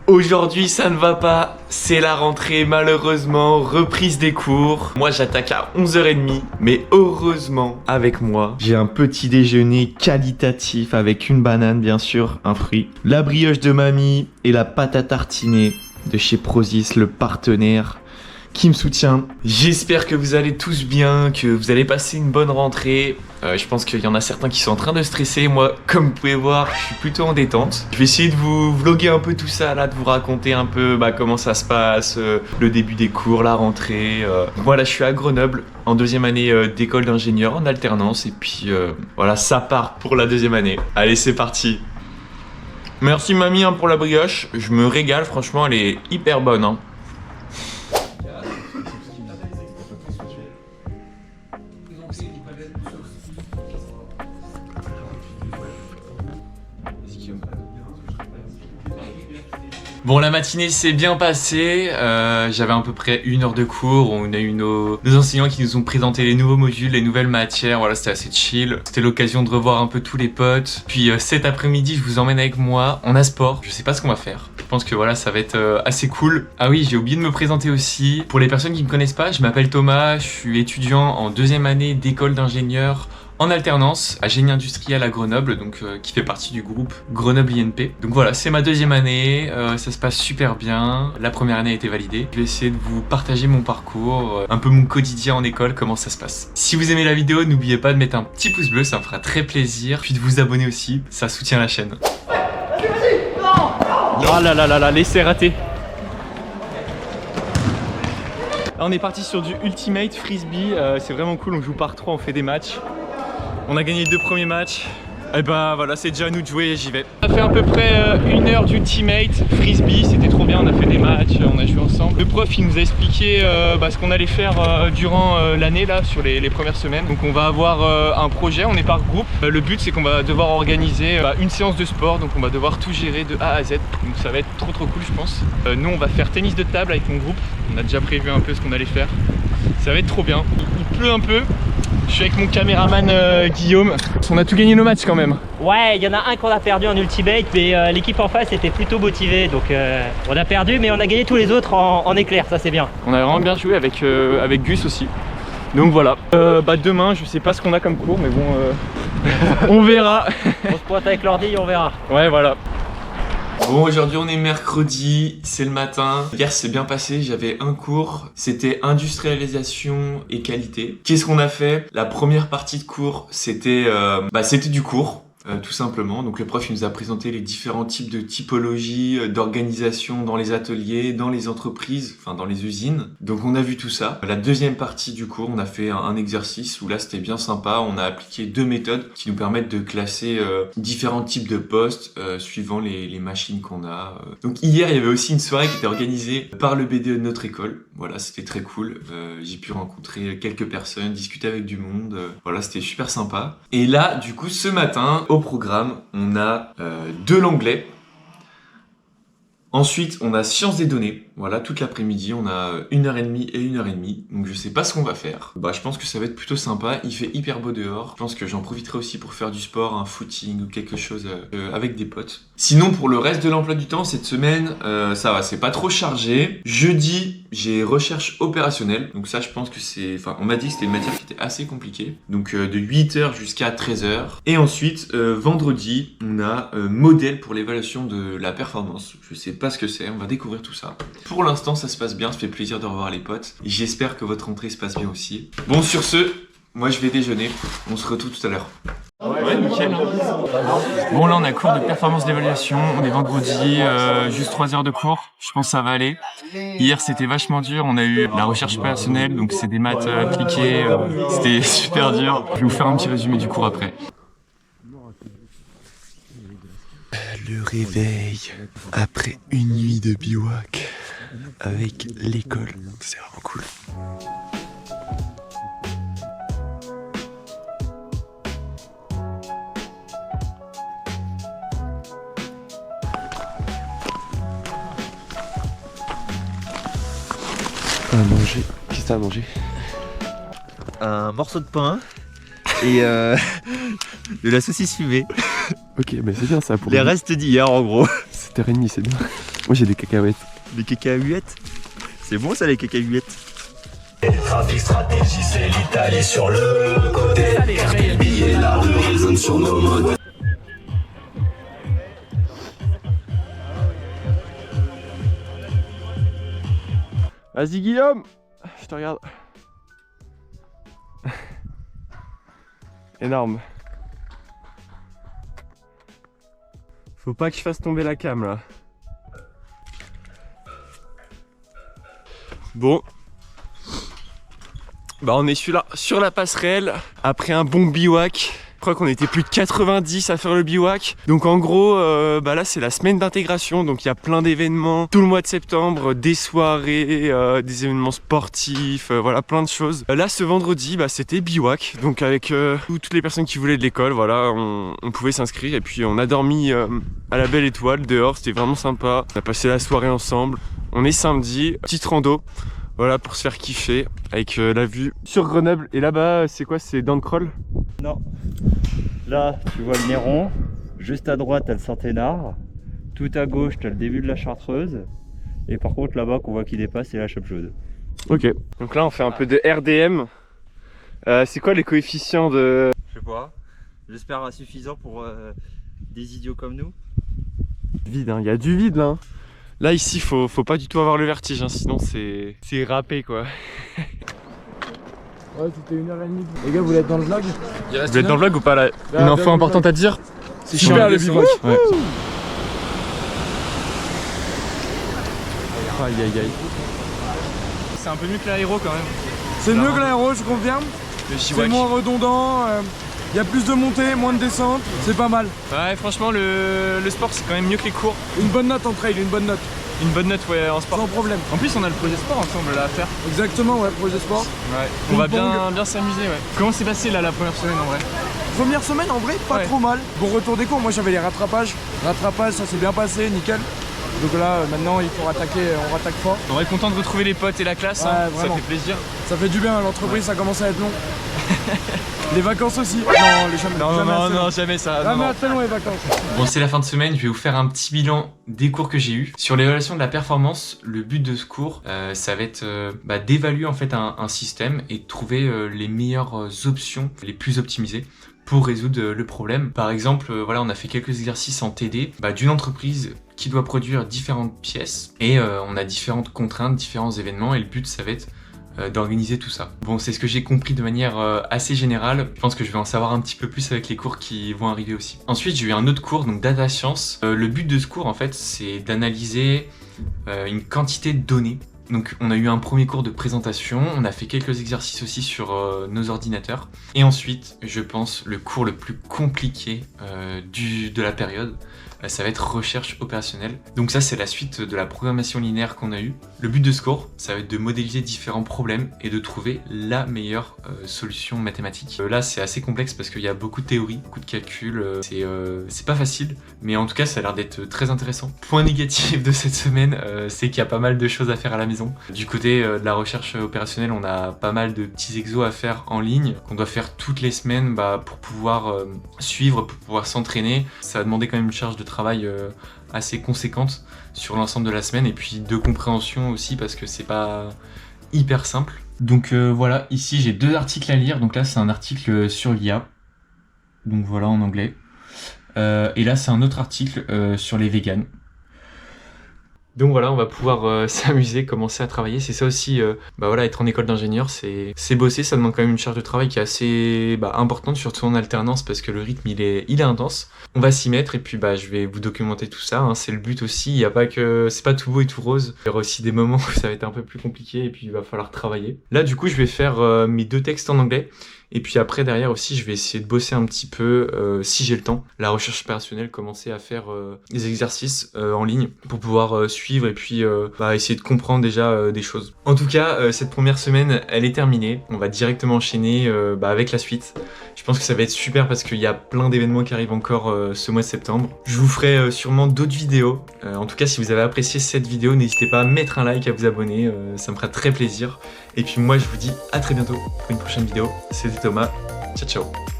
Aujourd'hui ça ne va pas, c'est la rentrée malheureusement, reprise des cours. Moi j'attaque à 11h30, mais heureusement avec moi, j'ai un petit déjeuner qualitatif avec une banane bien sûr, un fruit, la brioche de mamie et la pâte à tartiner de chez Prozis, le partenaire qui me soutient. J'espère que vous allez tous bien, que vous allez passer une bonne rentrée. Je pense qu'il y en a certains qui sont en train de stresser. Moi, comme vous pouvez voir, je suis plutôt en détente. Je vais essayer de vous vlogger un peu tout ça là, de vous raconter un peu comment ça se passe, le début des cours, la rentrée. Voilà, je suis à Grenoble en deuxième année d'école d'ingénieur en alternance. Et puis voilà, ça part pour la deuxième année. Allez, c'est parti. Merci mamie pour la brioche. Je me régale, franchement, elle est hyper bonne. Bon, la matinée s'est bien passée, j'avais à peu près 1 heure de cours, on a eu nos enseignants qui nous ont présenté les nouveaux modules, les nouvelles matières, voilà, c'était assez chill. C'était l'occasion de revoir un peu tous les potes. Puis cet après-midi, je vous emmène avec moi en A-Sport, je sais pas ce qu'on va faire. Je pense que voilà, ça va être assez cool. Ah oui, j'ai oublié de me présenter aussi. Pour les personnes qui me connaissent pas, je m'appelle Thomas, je suis étudiant en deuxième année d'école d'ingénieur en alternance à Génie Industriel à Grenoble, donc qui fait partie du groupe Grenoble INP. Donc voilà, c'est ma deuxième année, ça se passe super bien. La première année a été validée. Je vais essayer de vous partager mon parcours, un peu mon quotidien en école, comment ça se passe. Si vous aimez la vidéo, n'oubliez pas de mettre un petit pouce bleu, ça me fera très plaisir. Puis de vous abonner aussi, ça soutient la chaîne. Oh là là là là, l'essai raté. Là, on est parti sur du Ultimate Frisbee, c'est vraiment cool, on joue par 3, on fait des matchs. On a gagné les 2 premiers matchs. Et bah voilà, c'est déjà à nous de jouer, j'y vais. On a fait à peu près 1 heure d'ultimate frisbee, c'était trop bien, on a fait des matchs, on a joué ensemble. Le prof il nous a expliqué ce qu'on allait faire durant l'année là, sur les premières semaines. Donc on va avoir un projet, on est par groupe. Le but c'est qu'on va devoir organiser une séance de sport, donc on va devoir tout gérer de A à Z. Donc ça va être trop cool je pense. Nous on va faire tennis de table avec mon groupe, on a déjà prévu un peu ce qu'on allait faire. Ça va être trop bien. Il pleut un peu. Je suis avec mon caméraman Guillaume. On a tout gagné nos matchs quand même. Ouais, il y en a un qu'on a perdu en ultimate, mais l'équipe en face était plutôt motivée. Donc on a perdu, mais on a gagné tous les autres en éclair, ça c'est bien. On a vraiment bien joué avec Gus aussi. Donc voilà. Demain, je sais pas ce qu'on a comme cours, mais bon, on verra. On se pointe avec l'ordi et on verra. Ouais, voilà. Bon, aujourd'hui on est mercredi, c'est le matin. Hier c'est bien passé, j'avais un cours, c'était industrialisation et qualité. Qu'est-ce qu'on a fait? La première partie de cours, c'était du cours. Tout simplement, donc le prof il nous a présenté les différents types de typologies d'organisation dans les ateliers, dans les entreprises, enfin dans les usines. Donc on a vu tout ça. La deuxième partie du cours, on a fait un exercice où là c'était bien sympa. On a appliqué 2 méthodes qui nous permettent de classer différents types de postes suivant les machines qu'on a. Donc hier il y avait aussi une soirée qui était organisée par le BDE de notre école. Voilà, c'était très cool. J'ai pu rencontrer quelques personnes, discuter avec du monde. Voilà, c'était super sympa. Et là, du coup, ce matin, au programme, on a de l'anglais. Ensuite, on a sciences des données. Voilà, toute l'après-midi, on a 1h30 et 1h30. Donc je sais pas ce qu'on va faire. Je pense que ça va être plutôt sympa. Il fait hyper beau dehors. Je pense que j'en profiterai aussi pour faire du sport, un footing ou quelque chose avec des potes. Sinon, pour le reste de l'emploi du temps, cette semaine, ça va, c'est pas trop chargé. Jeudi, j'ai recherche opérationnelle. Donc ça, je pense que c'est... Enfin, on m'a dit que c'était une matière qui était assez compliquée. Donc de 8h jusqu'à 13h. Et ensuite, vendredi, on a modèle pour l'évaluation de la performance. Je sais pas ce que c'est, on va découvrir tout ça. Pour l'instant, ça se passe bien, ça fait plaisir de revoir les potes. Et j'espère que votre rentrée se passe bien aussi. Bon, sur ce, moi je vais déjeuner. On se retrouve tout à l'heure. Ouais, nickel. Bon, là on a cours de performance d'évaluation. On est vendredi, juste 3 heures de cours. Je pense que ça va aller. Hier c'était vachement dur. On a eu la recherche personnelle, donc c'est des maths appliquées. C'était super dur. Je vais vous faire un petit résumé du cours après. Le réveil après une nuit de bivouac avec l'école, c'est vraiment cool. À manger, qu'est-ce que t'as à manger? Un morceau de pain et de la saucisse fumée. Ok, mais c'est bien ça pour les restes d'hier en gros. 7h30, c'est bien. Moi j'ai des cacahuètes. Les cacahuètes? C'est bon ça les cacahuètes? Trafic, stratégie, c'est l'Italie sur le côté. Cartel, billet, la rue résonne sur nos modes. Vas-y Guillaume, je te regarde. Énorme. Faut pas que je fasse tomber la cam là. Bon. Bah on est sur la passerelle après un bon bivouac. Je crois qu'on était plus de 90 à faire le bivouac. Donc en gros, bah là c'est la semaine d'intégration. Donc il y a plein d'événements tout le mois de septembre, des soirées, des événements sportifs, voilà plein de choses. Là ce vendredi, bah, c'était bivouac. Donc avec toutes les personnes qui voulaient de l'école, voilà, on pouvait s'inscrire. Et puis on a dormi à la Belle Étoile dehors, c'était vraiment sympa. On a passé la soirée ensemble. On est samedi, petite rando. Voilà, pour se faire kiffer avec la vue sur Grenoble. Et là-bas, c'est quoi? C'est Dancroll? Non. Là, tu vois le Néron. Juste à droite, t'as le Saint-Hénard. Tout à gauche, t'as le début de la Chartreuse. Et par contre, là-bas, qu'on voit qui dépasse, c'est la Chapchaude. Ok. Donc là, on fait un peu de RDM. C'est quoi les coefficients de... Je sais pas. J'espère suffisant pour des idiots comme nous. Vide, hein. Il y a du vide là. Hein. Là ici faut pas du tout avoir le vertige, hein, sinon c'est râpé quoi. Ouais, c'était 1h30. Les gars, vous voulez être dans le vlog? Vous êtes dans le vlog ou pas là? Une info importante à dire? C'est super le bivouac. Ouais. Aïe aïe aïe. C'est un peu mieux que l'aéro quand même. C'est mieux que l'aéro, je confirme. C'est moins redondant. Il y a plus de montée, moins de descente. C'est pas mal. Ouais, franchement, le sport c'est quand même mieux que les cours. Une bonne note en trail, une bonne note. Une bonne note, ouais, en sport. Sans problème. En plus, on a le projet sport ensemble là à faire. Exactement, ouais, projet sport. Ouais. On va bien s'amuser, ouais. Comment s'est passé là la première semaine en vrai? Première semaine en vrai, pas trop mal. Bon retour des cours, moi j'avais les rattrapages. Rattrapage, ça s'est bien passé, nickel. Donc là, maintenant, il faut rattaquer, on rattaque fort. On est content de retrouver les potes et la classe, ouais, hein. Ça fait plaisir. Ça fait du bien, l'entreprise, ça commence à être long. Les vacances aussi. Non, jamais ça. Jamais assez long les vacances. Bon, c'est la fin de semaine, je vais vous faire un petit bilan des cours que j'ai eu. Sur l'évaluation de la performance, le but de ce cours, ça va être d'évaluer en fait un système et de trouver les meilleures options, les plus optimisées pour résoudre le problème. Par exemple, voilà, on a fait quelques exercices en TD d'une entreprise qui doit produire différentes pièces et on a différentes contraintes, différents événements et le but ça va être d'organiser tout ça. Bon, c'est ce que j'ai compris de manière assez générale. Je pense que je vais en savoir un petit peu plus avec les cours qui vont arriver aussi. Ensuite, j'ai eu un autre cours, donc data science. Le but de ce cours, en fait, c'est d'analyser une quantité de données. Donc on a eu un premier cours de présentation, on a fait quelques exercices aussi sur nos ordinateurs. Et ensuite, je pense, le cours le plus compliqué de la période, ça va être recherche opérationnelle. Donc ça, c'est la suite de la programmation linéaire qu'on a eue. Le but de ce cours, ça va être de modéliser différents problèmes et de trouver la meilleure solution mathématique. Là, c'est assez complexe parce qu'il y a beaucoup de théories, beaucoup de calculs. C'est pas facile, mais en tout cas, ça a l'air d'être très intéressant. Point négatif de cette semaine, c'est qu'il y a pas mal de choses à faire à la maison. Du côté de la recherche opérationnelle, on a pas mal de petits exos à faire en ligne, qu'on doit faire toutes les semaines pour pouvoir suivre, pour pouvoir s'entraîner. Ça a demandé quand même une charge de travail assez conséquente sur l'ensemble de la semaine et puis de compréhension aussi parce que c'est pas hyper simple. Donc voilà, ici j'ai deux articles à lire. Donc là c'est un article sur l'IA, donc voilà en anglais. Et là c'est un autre article sur les véganes. Donc voilà, on va pouvoir s'amuser, commencer à travailler. C'est ça aussi, voilà, être en école d'ingénieur, c'est bosser, ça demande quand même une charge de travail qui est assez importante, surtout en alternance parce que le rythme il est intense. On va s'y mettre et puis je vais vous documenter tout ça, hein. C'est le but aussi, il y a pas que c'est pas tout beau et tout rose. Il y aura aussi des moments où ça va être un peu plus compliqué et puis il va falloir travailler. Là du coup je vais faire mes deux textes en anglais. Et puis après derrière aussi je vais essayer de bosser un petit peu si j'ai le temps. La recherche opérationnelle, commencer à faire des exercices en ligne pour pouvoir suivre et puis essayer de comprendre déjà des choses. En tout cas cette première semaine elle est terminée. On va directement enchaîner avec la suite. Je pense que ça va être super parce qu'il y a plein d'événements qui arrivent encore ce mois de septembre. Je vous ferai sûrement d'autres vidéos. En tout cas si vous avez apprécié cette vidéo, n'hésitez pas à mettre un like, à vous abonner, ça me fera très plaisir. Et puis moi je vous dis à très bientôt pour une prochaine vidéo. C'était Thomas, ciao ciao.